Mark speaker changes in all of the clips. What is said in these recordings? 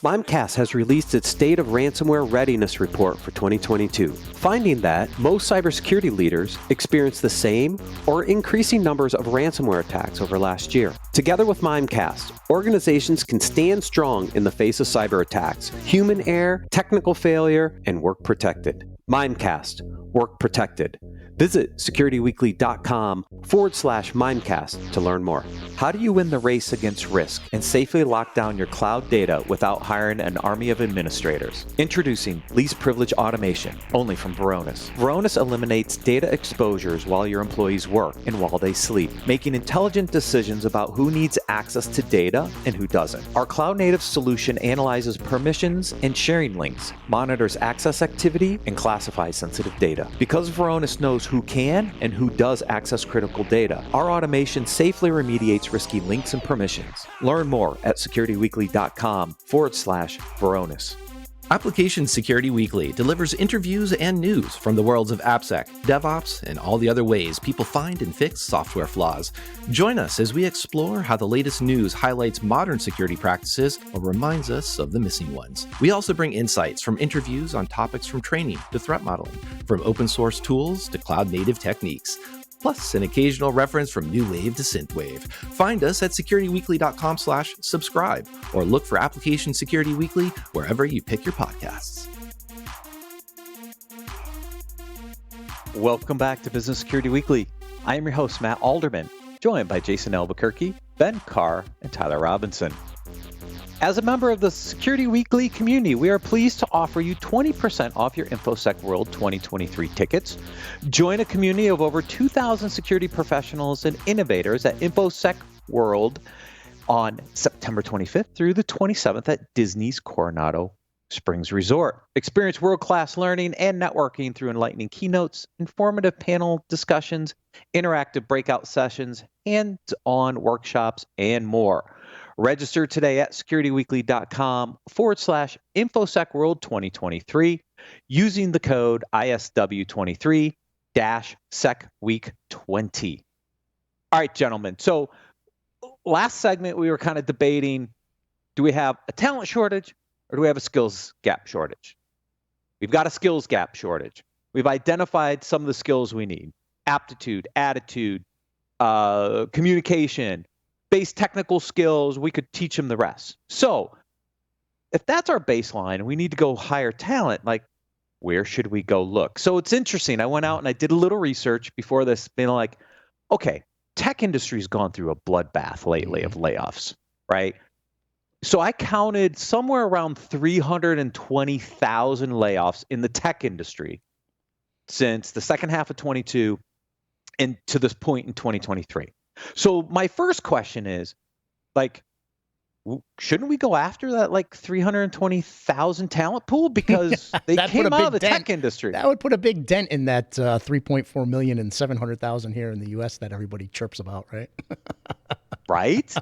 Speaker 1: Mimecast has released its State of Ransomware Readiness Report for 2022, finding that most cybersecurity leaders experience the same or increasing numbers of ransomware attacks over last year. Together with Mimecast, organizations can stand strong in the face of cyber attacks, human error, technical failure, and work protected. Mimecast, work protected. Visit securityweekly.com/Mimecast to learn more.
Speaker 2: How do you win the race against risk and safely lock down your cloud data without hiring an army of administrators? Introducing Least Privilege Automation, only from Varonis. Varonis eliminates data exposures while your employees work and while they sleep, making intelligent decisions about who needs access to data and who doesn't. Our cloud-native solution analyzes permissions and sharing links, monitors access activity, and classifies sensitive data. Because Varonis knows who can and who does access critical data, our automation safely remediates risky links and permissions. Learn more at securityweekly.com/Varonis.
Speaker 3: Application Security Weekly delivers interviews and news from the worlds of AppSec, DevOps, and all the other ways people find and fix software flaws. Join us as we explore how the latest news highlights modern security practices or reminds us of the missing ones. We also bring insights from interviews on topics from training to threat modeling, from open source tools to cloud-native techniques, plus an occasional reference from new wave to synthwave. Find us at securityweekly.com/subscribe or look for Application Security Weekly wherever you pick your podcasts.
Speaker 2: Welcome back to Business Security Weekly. I am your host, Matt Alderman, joined by Jason Albuquerque, Ben Carr, and Tyler Robinson. As a member of the Security Weekly community, we are pleased to offer you 20% off your InfoSec World 2023 tickets. Join a community of over 2,000 security professionals and innovators at InfoSec World on September 25th through the 27th at Disney's Coronado Springs Resort. Experience world-class learning and networking through enlightening keynotes, informative panel discussions, interactive breakout sessions, hands-on workshops, and more. Register today at securityweekly.com/InfoSec World 2023 using the code ISW23-SecWeek20. All right, gentlemen. So last segment, we were kind of debating, do we have a talent shortage or do we have a skills gap shortage? We've got a skills gap shortage. We've identified some of the skills we need: aptitude, attitude, communication, base technical skills. We could teach them the rest. So if that's our baseline and we need to go hire talent, like, where should we go look? So it's interesting. I went out and I did a little research before this, being like, okay, tech industry's gone through a bloodbath lately of layoffs, right? So I counted somewhere around 320,000 layoffs in the tech industry since the second half of 22 and to this point in 2023. So my first question is, like, shouldn't we go after that like 320,000 talent pool because they came out of the tech industry?
Speaker 4: That would put a big dent in that 3.4 million and 700,000 here in the U.S. that everybody chirps about, right?
Speaker 2: Right?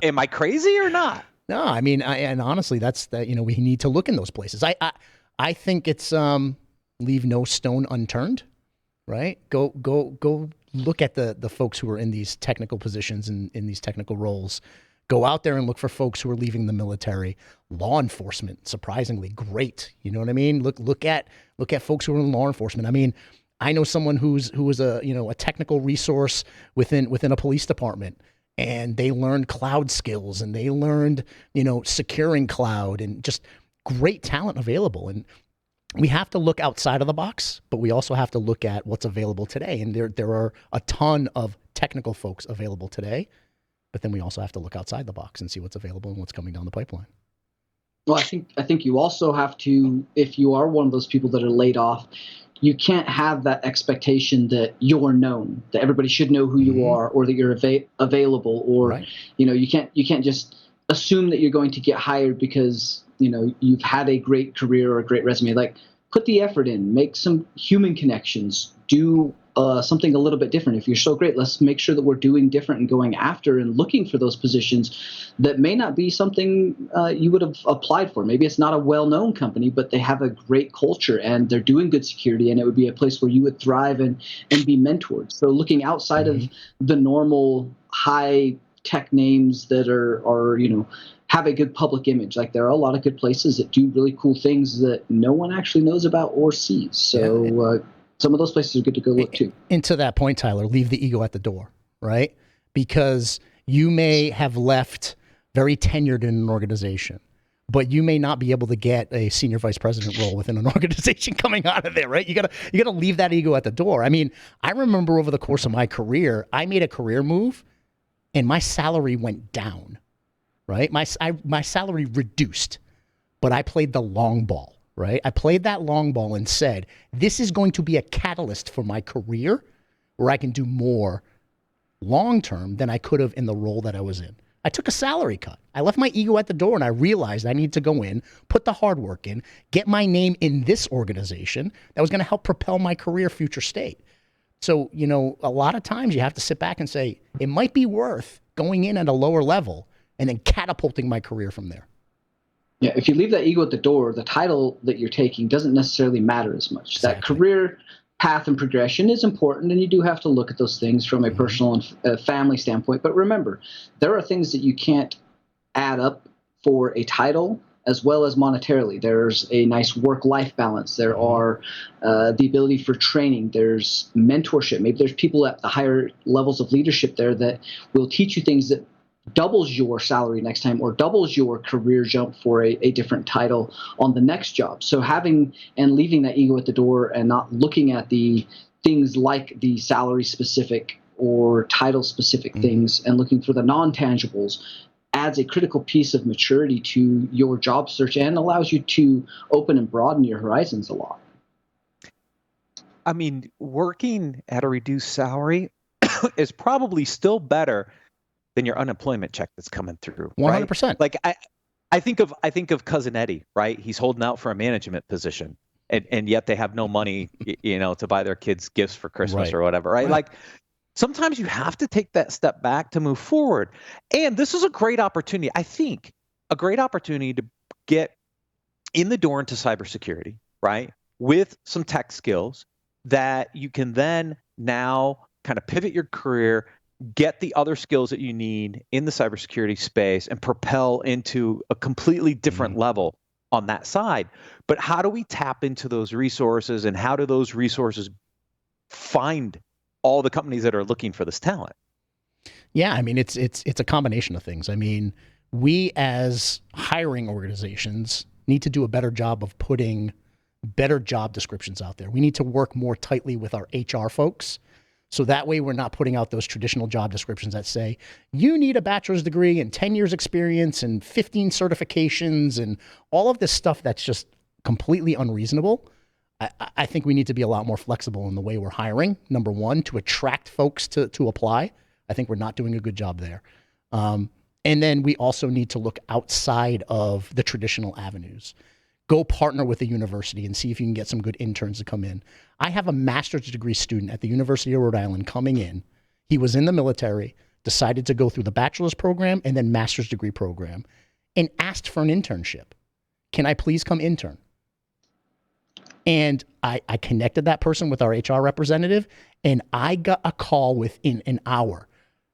Speaker 2: Am I crazy or not?
Speaker 4: No, I mean, and honestly, that's that. You know, we need to look in those places. I think it's leave no stone unturned, right? Go look at the folks who are in these technical positions and in these technical roles. Go out there and look for folks who are leaving the military. Law enforcement, surprisingly great. You know what I mean? Look at folks who are in law enforcement. I mean, I know someone who was a technical resource within a police department, and they learned cloud skills and they learned, securing cloud, and just great talent available. And we have to look outside of the box, but we also have to look at what's available today. And there are a ton of technical folks available today, but then we also have to look outside the box and see what's available and what's coming down the pipeline.
Speaker 5: Well, I think you also have to, if you are one of those people that are laid off, you can't have that expectation that you're known, that everybody should know who you are, or that you're available, or
Speaker 4: right.
Speaker 5: You can't just assume that you're going to get hired because you've had a great career or a great resume. Like, put the effort in, make some human connections, do something a little bit different. If you're so great, let's make sure that we're doing different and going after and looking for those positions that may not be something you would have applied for. Maybe it's not a well-known company, but they have a great culture and they're doing good security, and it would be a place where you would thrive and be mentored. So looking outside of the normal high tech names that are have a good public image. Like there are a lot of good places that do really cool things that no one actually knows about or sees. So some of those places are good to go look too.
Speaker 4: And to that point, Tyler, leave the ego at the door, right? Because you may have left very tenured in an organization, but you may not be able to get a senior vice president role within an organization coming out of there, right? You gotta leave that ego at the door. I mean, I remember over the course of my career, I made a career move and my salary went down, right? My salary reduced, but I played the long ball, right? I played that long ball and said, this is going to be a catalyst for my career where I can do more long-term than I could have in the role that I was in. I took a salary cut. I left my ego at the door and I realized I need to go in, put the hard work in, get my name in this organization that was going to help propel my career future state. So, you know, a lot of times you have to sit back and say, it might be worth going in at a lower level and then catapulting my career from there.
Speaker 5: Yeah, if you leave that ego at the door, the title that you're taking doesn't necessarily matter as much.
Speaker 4: Exactly.
Speaker 5: That career path and progression is important, and you do have to look at those things from a personal and family standpoint. But remember, there are things that you can't add up for a title as well as monetarily. There's a nice work-life balance. There are the ability for training. There's mentorship. Maybe there's people at the higher levels of leadership there that will teach you things that doubles your salary next time or doubles your career jump for a different title on the next job. So having and leaving that ego at the door and not looking at the things like the salary specific or title specific things and looking for the non-tangibles adds a critical piece of maturity to your job search and allows you to open and broaden your horizons a lot.
Speaker 2: I mean, working at a reduced salary is probably still better than your unemployment check that's coming through.
Speaker 4: 100%.
Speaker 2: Right? Like I think of Cousin Eddie, right? He's holding out for a management position, and yet they have no money, to buy their kids gifts for Christmas or whatever, right? Like sometimes you have to take that step back to move forward. And this is a great opportunity, I think, a great opportunity to get in the door into cybersecurity, right? With some tech skills that you can then now kind of pivot your career, get the other skills that you need in the cybersecurity space and propel into a completely different level on that side. But how do we tap into those resources, and how do those resources find all the companies that are looking for this talent?
Speaker 4: Yeah, I mean, it's a combination of things. I mean, we as hiring organizations need to do a better job of putting better job descriptions out there. We need to work more tightly with our HR folks. So that way we're not putting out those traditional job descriptions that say, you need a bachelor's degree and 10 years experience and 15 certifications and all of this stuff that's just completely unreasonable. I think we need to be a lot more flexible in the way we're hiring, number one, to attract folks to apply. I think we're not doing a good job there. And then we also need to look outside of the traditional avenues. Go partner with a university and see if you can get some good interns to come in. I have a master's degree student at the University of Rhode Island coming in. He was in the military, decided to go through the bachelor's program and then master's degree program, and asked for an internship. Can I please come intern? And I connected that person with our HR representative, and I got a call within an hour.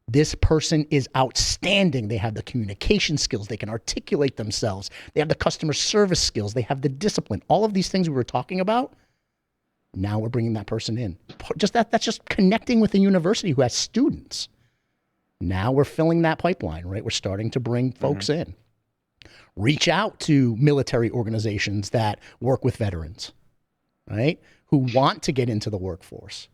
Speaker 4: This person is outstanding. They have the communication skills. They can articulate themselves. They have the customer service skills. They have the discipline. All of these things we were talking about, now we're bringing that person in. That's just connecting with a university who has students. Now we're filling that pipeline, right? We're starting to bring folks in. Reach out to military organizations that work with veterans, right? Who want to get into the workforce.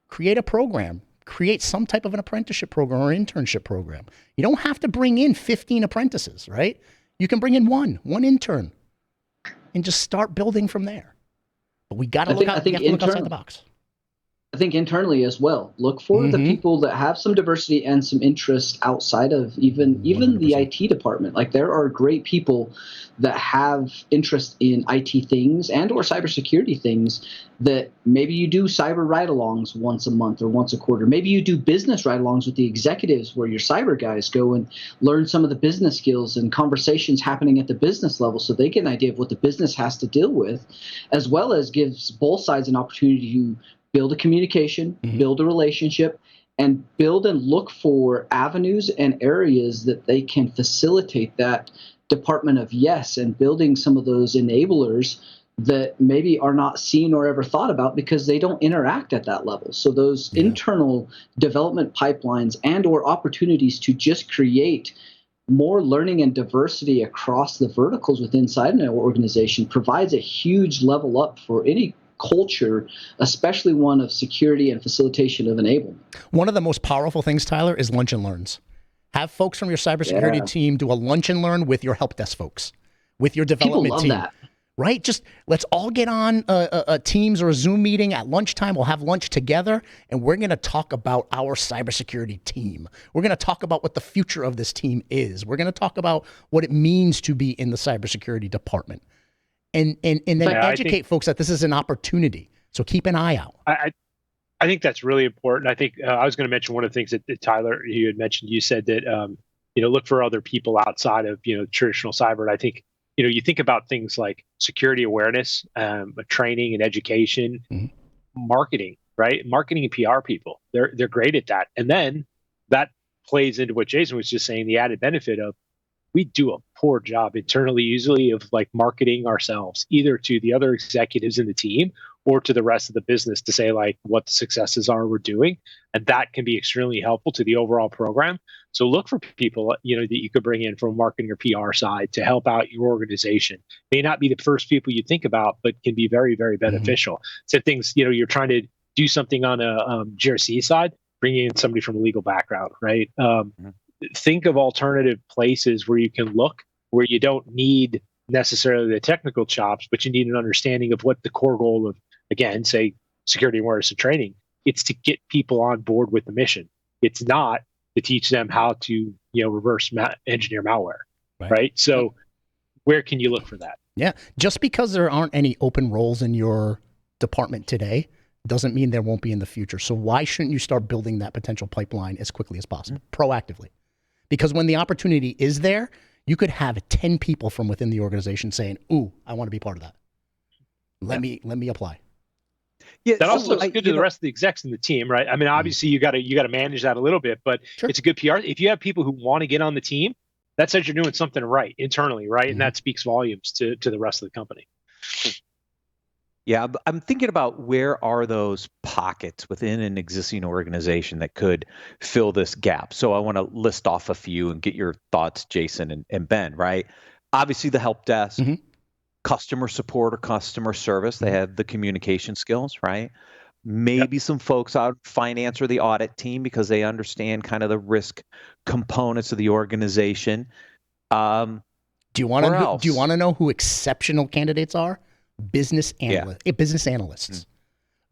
Speaker 4: Create a program. Create some type of an apprenticeship program or internship program. You don't have to bring in 15 apprentices, right? You can bring in one intern and just start building from there. But we got to look outside the box.
Speaker 5: I think internally as well, look for the people that have some diversity and some interest outside of even 100%. The IT department. Like there are great people that have interest in IT things and or cybersecurity things that maybe you do cyber ride-alongs once a month or once a quarter. Maybe you do business ride-alongs with the executives where your cyber guys go and learn some of the business skills and conversations happening at the business level so they get an idea of what the business has to deal with, as well as gives both sides an opportunity to build a communication, build a relationship, and build and look for avenues and areas that they can facilitate that department of yes, and building some of those enablers that maybe are not seen or ever thought about because they don't interact at that level. So those internal development pipelines and or opportunities to just create more learning and diversity across the verticals within inside an organization provides a huge level up for any culture, especially one of security and facilitation of enablement.
Speaker 4: One of the most powerful things, Tyler, is lunch and learns. Have folks from your cybersecurity team do a lunch and learn with your help desk folks, with your development
Speaker 5: People love
Speaker 4: team.
Speaker 5: that.
Speaker 4: Right? Just let's all get on a Teams or a Zoom meeting at lunchtime. We'll have lunch together, and we're going to talk about our cybersecurity team. We're going to talk about what the future of this team is. We're going to talk about what it means to be in the cybersecurity department, and then educate folks that this is an opportunity. So keep an eye out.
Speaker 6: I think that's really important. I think I was going to mention one of the things that Tyler, you had mentioned. You said that look for other people outside of traditional cyber. And I think you think about things like security awareness, training and education, marketing, right? Marketing and PR people, they're great at that. And then that plays into what Jason was just saying, the added benefit of we do a poor job internally usually of like marketing ourselves, either to the other executives in the team or to the rest of the business to say like what the successes are we're doing. And that can be extremely helpful to the overall program. So look for people, that you could bring in from marketing or PR side to help out your organization. May not be the first people you think about, but can be very, very beneficial. So things, you're trying to do something on a GRC side, bringing in somebody from a legal background, right? Think of alternative places where you can look, where you don't need necessarily the technical chops, but you need an understanding of what the core goal of, again, say security awareness and training. It's to get people on board with the mission. It's not to teach them how to, reverse engineer malware, right? So where can you look for that?
Speaker 4: Yeah. Just because there aren't any open roles in your department today doesn't mean there won't be in the future. So why shouldn't you start building that potential pipeline as quickly as possible, proactively? Because when the opportunity is there, you could have 10 people from within the organization saying, "Ooh, I want to be part of that. Let me apply."
Speaker 6: Yeah, that also looks good to the rest of the execs in the team, right? I mean, obviously you got to manage that a little bit, but it's a good PR. If you have people who want to get on the team, that says you're doing something right internally, right? And that speaks volumes to the rest of the company.
Speaker 2: Yeah, I'm thinking about where are those pockets within an existing organization that could fill this gap. So I want to list off a few and get your thoughts, Jason and Ben, right? Obviously the help desk, customer support or customer service, they have the communication skills, right? Maybe some folks out in finance or the audit team because they understand kind of the risk components of the organization. Do
Speaker 4: you want to know who exceptional candidates are? Business analysts. Business analysts.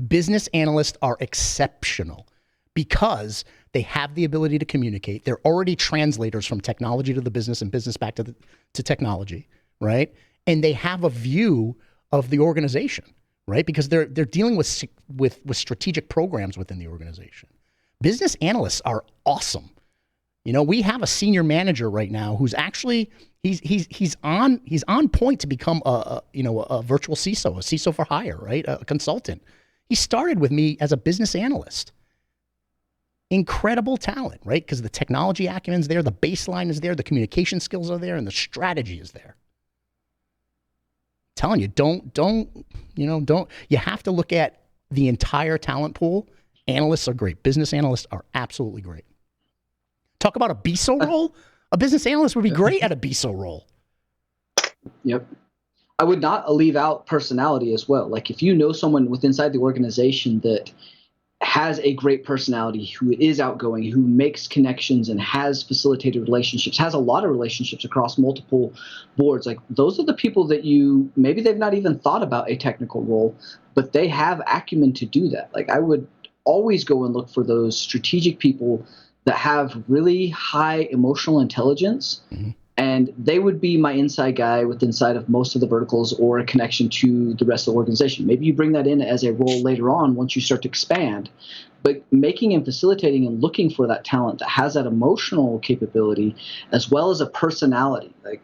Speaker 4: Business analysts are exceptional because they have the ability to communicate. They're already translators from technology to the business and business back to technology, right? And they have a view of the organization, right? Because they're dealing with strategic programs within the organization. Business analysts are awesome. We have a senior manager right now who's actually he's on point to become a virtual CISO, a CISO for hire, right? A consultant. He started with me as a business analyst. Incredible talent, right? Because the technology acumen's there, the baseline is there, the communication skills are there, and the strategy is there. I'm telling you, you have to look at the entire talent pool. Analysts are great. Business analysts are absolutely great. Talk about a BSO role. A business analyst would be great at a BSO role.
Speaker 5: Yep. I would not leave out personality as well. Like if you know someone inside the organization that has a great personality, who is outgoing, who makes connections and has facilitated relationships, has a lot of relationships across multiple boards, like those are the people that maybe they've not even thought about a technical role, but they have acumen to do that. Like I would always go and look for those strategic people that have really high emotional intelligence, and they would be my inside guy inside of most of the verticals or a connection to the rest of the organization. Maybe you bring that in as a role later on once you start to expand, but making and facilitating and looking for that talent that has that emotional capability as well as a personality. Like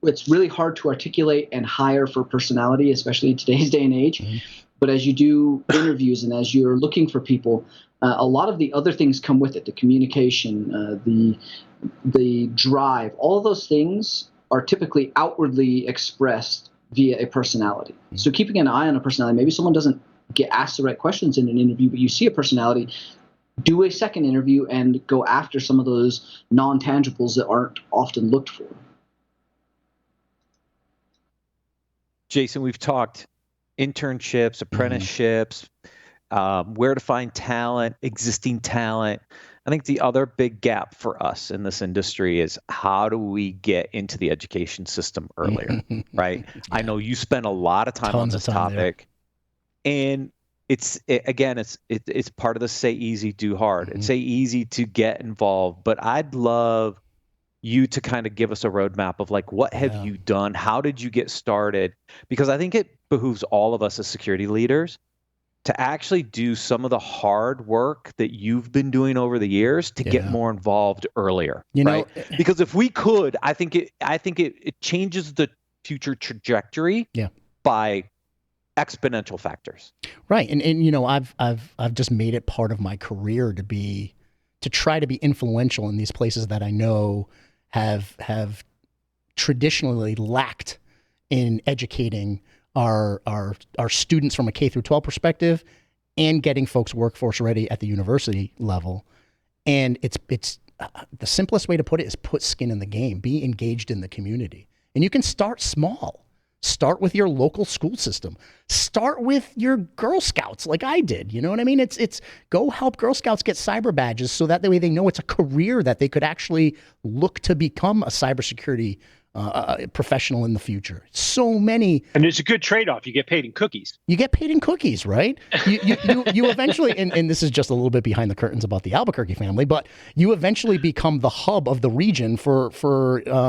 Speaker 5: it's really hard to articulate and hire for personality, especially in today's day and age. But as you do interviews and as you're looking for people, a lot of the other things come with it: the communication, the drive. All of those things are typically outwardly expressed via a personality. So keeping an eye on a personality, maybe someone doesn't get asked the right questions in an interview, but you see a personality, do a second interview and go after some of those non-tangibles that aren't often looked for.
Speaker 2: Jason, we've talked internships, apprenticeships, where to find talent, existing talent. I think the other big gap for us in this industry is how do we get into the education system earlier, right? Yeah. I know you spend a lot of time on this topic, and it's part of the say easy, do hard. It's say easy to get involved, but I'd love you to kind of give us a roadmap of like, what have you done? How did you get started? Because I think it behooves all of us as security leaders to actually do some of the hard work that you've been doing over the years to get more involved earlier, right? Because if we could, I think it changes the future trajectory by exponential factors.
Speaker 4: Right. And you know, I've just made it part of my career to try to be influential in these places that I know have traditionally lacked in educating our students from a K through 12 perspective and getting folks workforce ready at the university level. And it's the simplest way to put it is put skin in the game, be engaged in the community. And you can start small. Start with your local school system. Start with your Girl Scouts like I did. You know what I mean? It's go help Girl Scouts get cyber badges so that way they know it's a career that they could actually look to become a cybersecurity professional in the future. So many.
Speaker 6: And it's a good trade-off. You get paid in cookies.
Speaker 4: You get paid in cookies, right? You eventually, and this is just a little bit behind the curtains about the Albuquerque family, but you eventually become the hub of the region for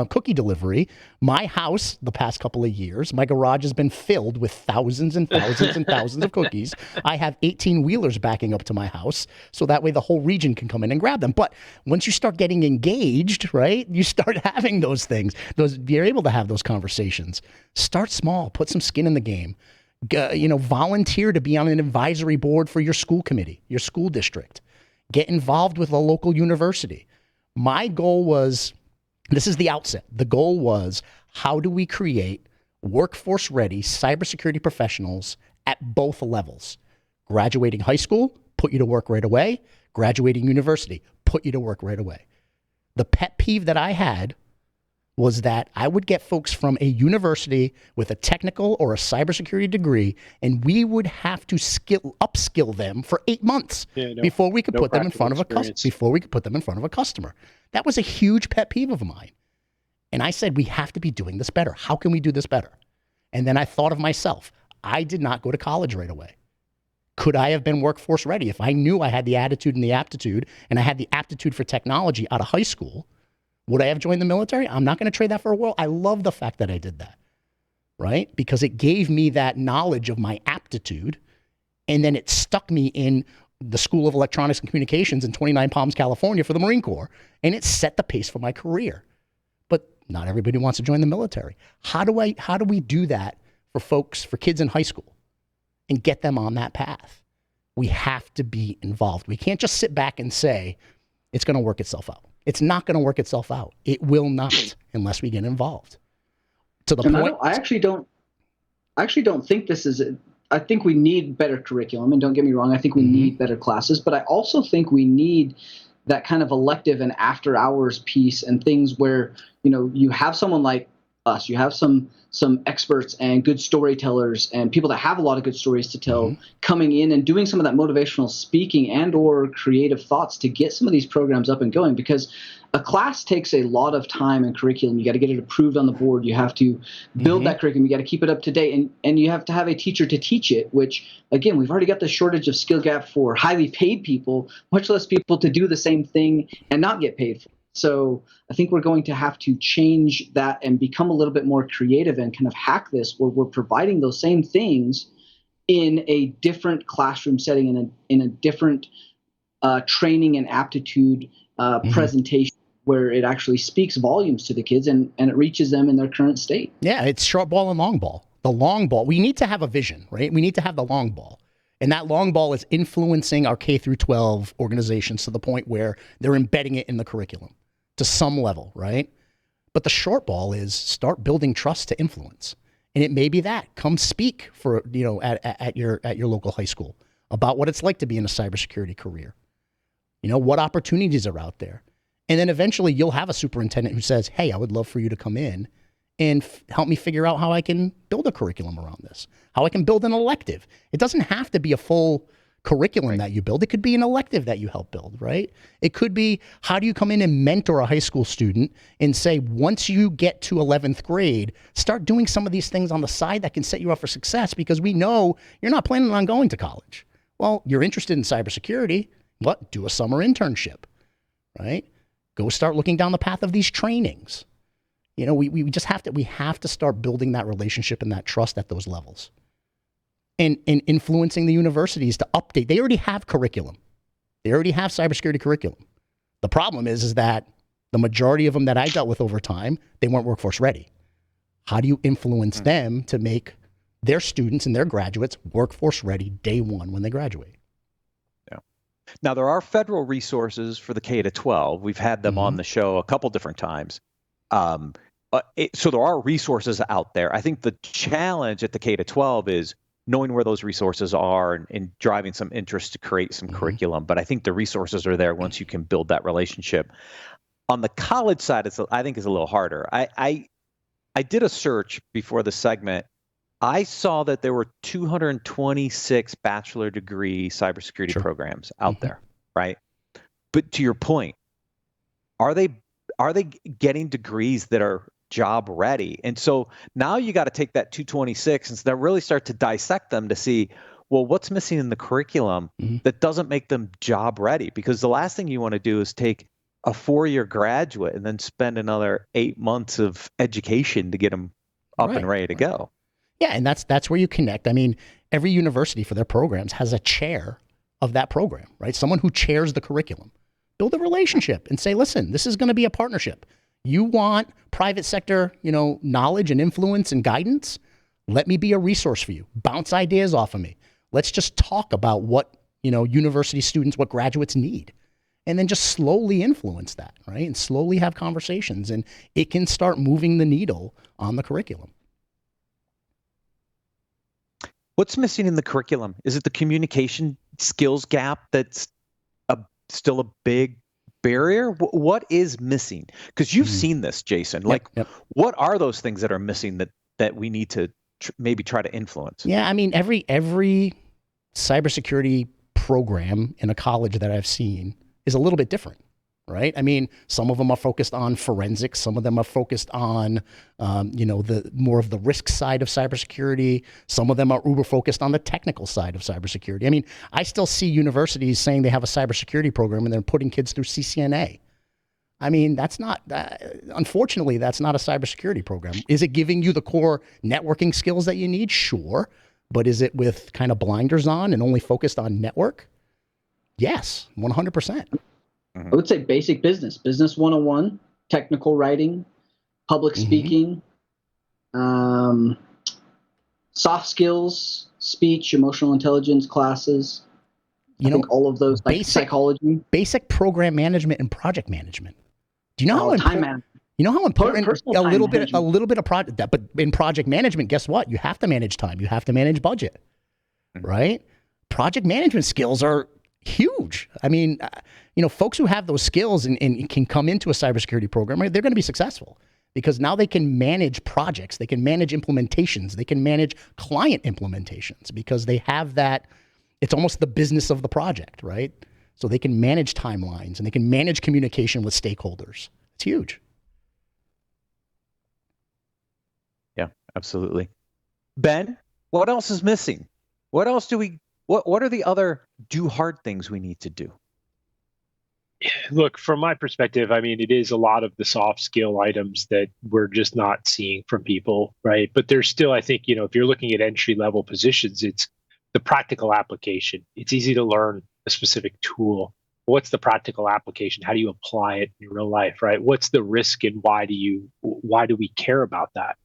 Speaker 4: cookie delivery. My house, the past couple of years, my garage has been filled with thousands and thousands and thousands of cookies. I have 18-wheelers backing up to my house, so that way the whole region can come in and grab them. But once you start getting engaged, right, you start having those things. You're able to have those conversations. Start small. Put some skin in the game. Volunteer to be on an advisory board for your school committee, your school district. Get involved with a local university. My goal was, this is the outset. The goal was, how do we create workforce-ready cybersecurity professionals at both levels? Graduating high school, put you to work right away. Graduating university, put you to work right away. The pet peeve that I had was that I would get folks from a university with a technical or a cybersecurity degree, and we would have to upskill them for 8 months before we could put them in front of a customer. That was a huge pet peeve of mine. And I said, we have to be doing this better. How can we do this better? And then I thought of myself. I did not go to college right away. Could I have been workforce ready if I knew I had the attitude and the aptitude, and I had the aptitude for technology out of high school? Would I have joined the military? I'm not going to trade that for a world. I love the fact that I did that, right? Because it gave me that knowledge of my aptitude, and then it stuck me in the School of Electronics and Communications in 29 Palms, California for the Marine Corps, and it set the pace for my career. But not everybody wants to join the military. How do we do that for kids in high school and get them on that path? We have to be involved. We can't just sit back and say, it's going to work itself out. It's not going to work itself out. It will not unless we get involved. To the point.
Speaker 5: I actually don't think this is it. I think we need better curriculum, and don't get me wrong, I think we need better classes, but I also think we need that kind of elective and after hours piece and things where, you have someone like us, you have some experts and good storytellers and people that have a lot of good stories to tell coming in and doing some of that motivational speaking and or creative thoughts to get some of these programs up and going, because a class takes a lot of time and curriculum. You got to get it approved on the board. You have to build that curriculum. You got to keep it up to date, and you have to have a teacher to teach it, which again, we've already got the shortage of skill gap for highly paid people, much less people to do the same thing and not get paid for it. So I think we're going to have to change that and become a little bit more creative and kind of hack this, where we're providing those same things in a different classroom setting, in a different training and aptitude presentation, where it actually speaks volumes to the kids and it reaches them in their current state.
Speaker 4: Yeah, it's short ball and long ball. The long ball, we need to have a vision, right? We need to have the long ball. And that long ball is influencing our K through 12 organizations to the point where they're embedding it in the curriculum to some level, right? But the short ball is start building trust to influence. And it may be that. Come speak for, at your local high school about what it's like to be in a cybersecurity career. What opportunities are out there. And then eventually you'll have a superintendent who says, hey, I would love for you to come in and help me figure out how I can build a curriculum around this, how I can build an elective. It doesn't have to be a full curriculum that you build. It could be an elective that you help build, right? It could be, how do you come in and mentor a high school student and say, once you get to 11th grade, start doing some of these things on the side that can set you up for success, because we know you're not planning on going to college. Well, you're interested in cybersecurity. What? Do a summer internship, right? Go start looking down the path of these trainings. We just have to start building that relationship and that trust at those levels. And influencing the universities to update. They already have curriculum. They already have cybersecurity curriculum. The problem is that the majority of them that I dealt with over time, they weren't workforce ready. How do you influence them to make their students and their graduates workforce ready day one when they graduate?
Speaker 2: Yeah. Now, there are federal resources for the K to 12. We've had them on the show a couple different times. So there are resources out there. I think the challenge at the K to 12 is knowing where those resources are and driving some interest to create some curriculum. But I think the resources are there once you can build that relationship. On the college side, I think is a little harder. I did a search before the segment. I saw that there were 226 bachelor degree cybersecurity programs out there, right? But to your point, are they getting degrees that are job ready? And so now you got to take that 226 and then really start to dissect them to see, well, what's missing in the curriculum that doesn't make them job ready? Because the last thing you want to do is take a 4-year graduate and then spend another 8 months of education to get them up and ready to go.
Speaker 4: Yeah, and that's where you connect. I mean, every university for their programs has a chair of that program, right? Someone who chairs the curriculum. Build a relationship and say, listen, this is going to be a partnership. You want private sector, knowledge and influence and guidance? Let me be a resource for you. Bounce ideas off of me. Let's just talk about what, university students, what graduates need. And then just slowly influence that, right? And slowly have conversations, and it can start moving the needle on the curriculum.
Speaker 2: What's missing in the curriculum? Is it the communication skills gap that's still a big barrier? What is missing? Because you've seen this, Jason. What are those things that are missing that we need to maybe try to influence?
Speaker 4: Yeah, I mean, every cybersecurity program in a college that I've seen is a little bit different, right? I mean, some of them are focused on forensics. Some of them are focused on, the more of the risk side of cybersecurity. Some of them are uber focused on the technical side of cybersecurity. I mean, I still see universities saying they have a cybersecurity program and they're putting kids through CCNA. I mean, unfortunately, that's not a cybersecurity program. Is it giving you the core networking skills that you need? Sure. But is it with kind of blinders on and only focused on network? Yes, 100%.
Speaker 5: I would say basic business 101, technical writing, public speaking, soft skills, speech, emotional intelligence classes. I think all of those, like psychology,
Speaker 4: basic program management and project management. Do you know how important? You know how important a little bit of project that, but in project management, guess what? You have to manage time. You have to manage budget, right? Project management skills are huge. I mean, folks who have those skills and can come into a cybersecurity program, they're going to be successful because now they can manage projects, they can manage implementations, they can manage client implementations because they have that. It's almost the business of the project, right? So they can manage timelines and they can manage communication with stakeholders. It's huge.
Speaker 2: Yeah, absolutely. Ben, what else is missing? What else what are the other do hard things we need to do?
Speaker 6: Look, from my perspective, I mean, it is a lot of the soft skill items that we're just not seeing from people, right? But there's still, I think, if you're looking at entry level positions, it's the practical application. It's easy to learn a specific tool. What's the practical application? How do you apply it in real life, right? What's the risk and why do we care about that?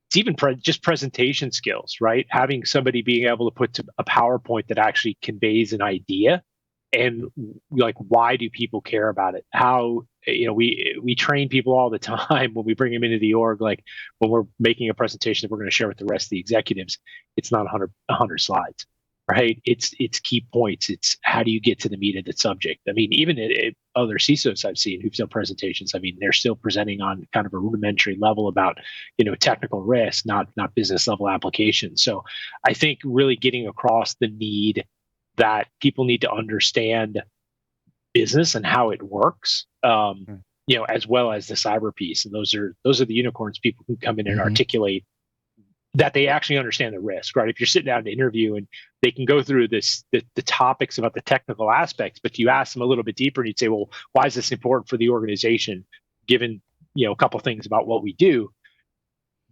Speaker 6: it's even just presentation skills, right? Having somebody being able to put to a PowerPoint that actually conveys an idea, and like, why do people care about it? How, we train people all the time when we bring them into the org, like when we're making a presentation that we're going to share with the rest of the executives, it's not 100 slides, right? It's key points. It's how do you get to the meat of the subject? I mean, even at other CISOs I've seen who've done presentations, I mean, they're still presenting on kind of a rudimentary level about, technical risk, not business level applications. So I think really getting across the need that people need to understand business and how it works, as well as the cyber piece. And those are the unicorns, people who come in and articulate that they actually understand the risk, right? If you're sitting down to interview and they can go through the topics about the technical aspects, but you ask them a little bit deeper and you'd say, well, why is this important for the organization? Given, a couple things about what we do,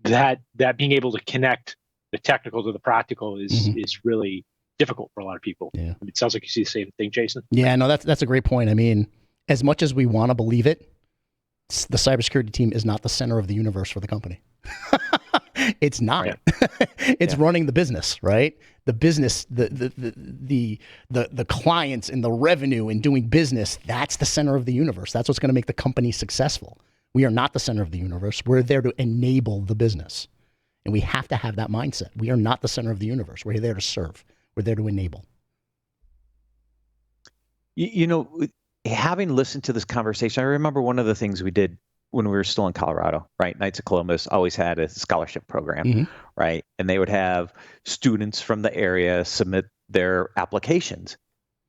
Speaker 6: that being able to connect the technical to the practical is really difficult for a lot of people.
Speaker 4: Yeah.
Speaker 6: I mean, it sounds like you see the same thing, Jason.
Speaker 4: Yeah, no, that's a great point. I mean, as much as we want to believe it, the cybersecurity team is not the center of the universe for the company. It's not. Right. It's running the business, right? The business, the clients and the revenue and doing business, that's the center of the universe. That's what's going to make the company successful. We are not the center of the universe. We're there to enable the business. And we have to have that mindset. We are not the center of the universe. We're there to serve. We're there to enable.
Speaker 2: Having listened to this conversation, I remember one of the things we did when we were still in Colorado, right? Knights of Columbus always had a scholarship program, right? And they would have students from the area submit their applications.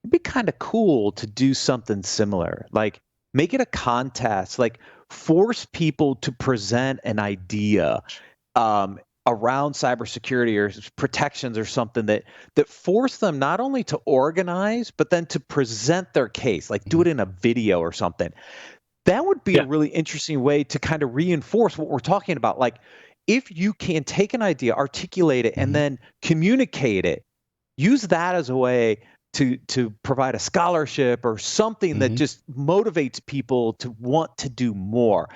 Speaker 2: It'd be kind of cool to do something similar, like make it a contest, like force people to present an idea around cybersecurity or protections or something that force them not only to organize, but then to present their case, like do it in a video or something. That would be a really interesting way to kind of reinforce what we're talking about. Like if you can take an idea, articulate it, and then communicate it, use that as a way to provide a scholarship or something that just motivates people to want to do more.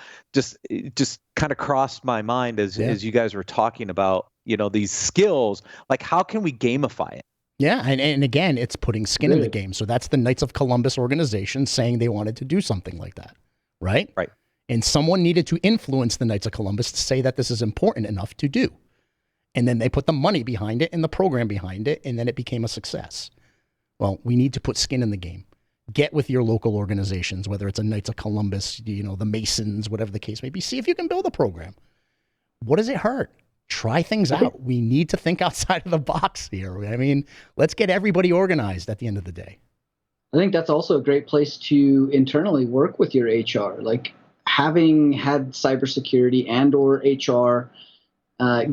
Speaker 2: It just kind of crossed my mind as you guys were talking about, these skills, like how can we gamify it?
Speaker 4: Yeah, and again, it's putting skin in the game. So that's the Knights of Columbus organization saying they wanted to do something like that, right?
Speaker 2: Right.
Speaker 4: And someone needed to influence the Knights of Columbus to say that this is important enough to do. And then they put the money behind it and the program behind it, and then it became a success. Well, we need to put skin in the game. Get with your local organizations, whether it's a Knights of Columbus, the Masons, whatever the case may be. See if you can build a program. What does it hurt? Try things out. We need to think outside of the box here. I mean, let's get everybody organized at the end of the day.
Speaker 5: I think that's also a great place to internally work with your HR. Like having had cybersecurity and or HR,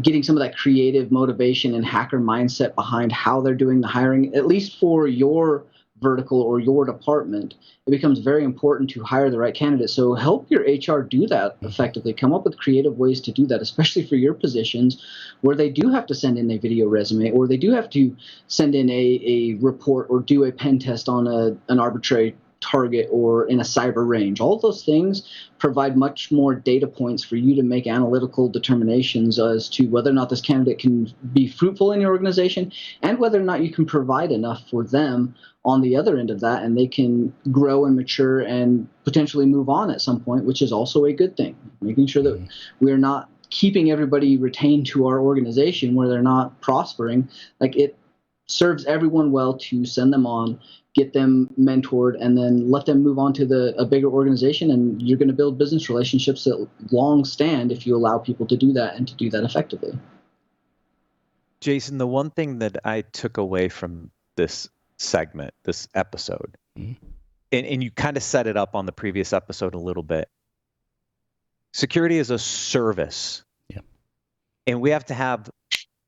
Speaker 5: getting some of that creative motivation and hacker mindset behind how they're doing the hiring, at least for your vertical or your department, it becomes very important to hire the right candidate. So help your HR do that effectively. Come up with creative ways to do that, especially for your positions where they do have to send in a video resume or they do have to send in a report or do a pen test on an arbitrary target or in a cyber range. All of those things provide much more data points for you to make analytical determinations as to whether or not this candidate can be fruitful in your organization and whether or not you can provide enough for them on the other end of that, and they can grow and mature and potentially move on at some point, which is also a good thing. Making sure that we're not keeping everybody retained to our organization where they're not prospering. Like it serves everyone well to send them on, get them mentored, and then let them move on to a bigger organization. And you're going to build business relationships that long stand if you allow people to do that and to do that effectively.
Speaker 2: Jason, the one thing that I took away from this segment, this episode, and you kind of set it up on the previous episode a little bit. Security is a service.
Speaker 4: Yeah.
Speaker 2: And we have to have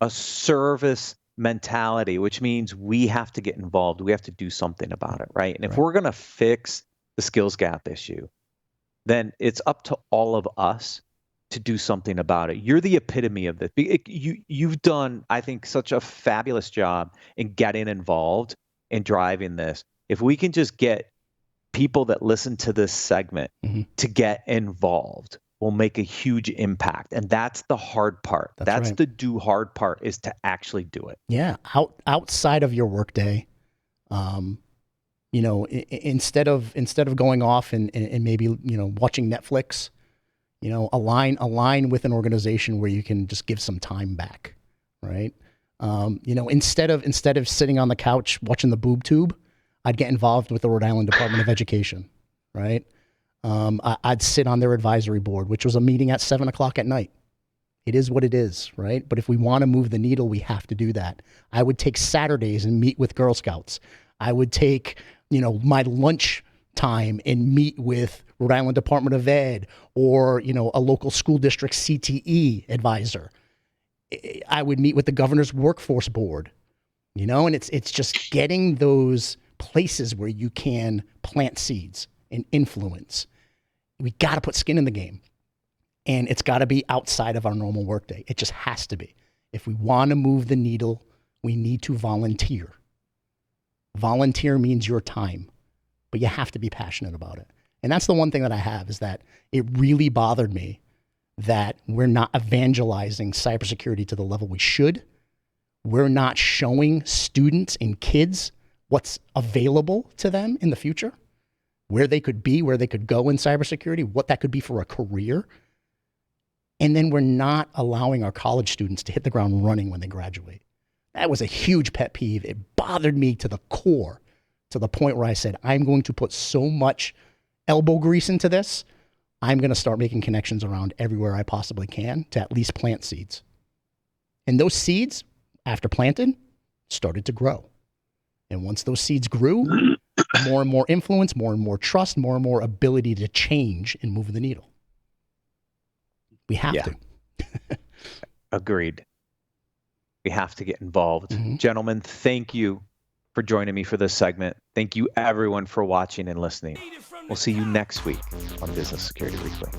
Speaker 2: a service mentality, which means we have to get involved. We have to do something about it, right? And if we're going to fix the skills gap issue, then it's up to all of us to do something about it. You're the epitome of this. You've done, I think, such a fabulous job in getting involved and driving this. If we can just get people that listen to this segment to get involved, will make a huge impact. And that's the hard part. That's
Speaker 4: right.
Speaker 2: the do hard part, is to actually do it.
Speaker 4: Yeah. Outside of your workday, instead of going off and maybe, watching Netflix, align with an organization where you can just give some time back. Right. Instead of sitting on the couch watching the boob tube, I'd get involved with the Rhode Island Department of Education. Right. I'd sit on their advisory board, which was a meeting at 7:00 at night. It is what it is, right? But if we want to move the needle, we have to do that. I would take Saturdays and meet with Girl Scouts. I would take, my lunch time and meet with Rhode Island Department of Ed or, a local school district CTE advisor. I would meet with the governor's workforce board, and it's just getting those places where you can plant seeds and influence. We got to put skin in the game, and it's got to be outside of our normal workday. It just has to be. If we want to move the needle, we need to volunteer. Volunteer means your time, but you have to be passionate about it. And that's the one thing that I have, is that it really bothered me that we're not evangelizing cybersecurity to the level we should. We're not showing students and kids what's available to them in the future, where they could be, where they could go in cybersecurity, what that could be for a career. And then we're not allowing our college students to hit the ground running when they graduate. That was a huge pet peeve. It bothered me to the core, to the point where I said, I'm going to put so much elbow grease into this. I'm going to start making connections around everywhere I possibly can to at least plant seeds. And those seeds, after planted, started to grow. And once those seeds grew, more and more influence, more and more trust, more and more ability to change and move the needle. We have to.
Speaker 2: Agreed. We have to get involved.
Speaker 4: Mm-hmm.
Speaker 2: Gentlemen, thank you for joining me for this segment. Thank you, everyone, for watching and listening. We'll see you next week on Business Security Weekly.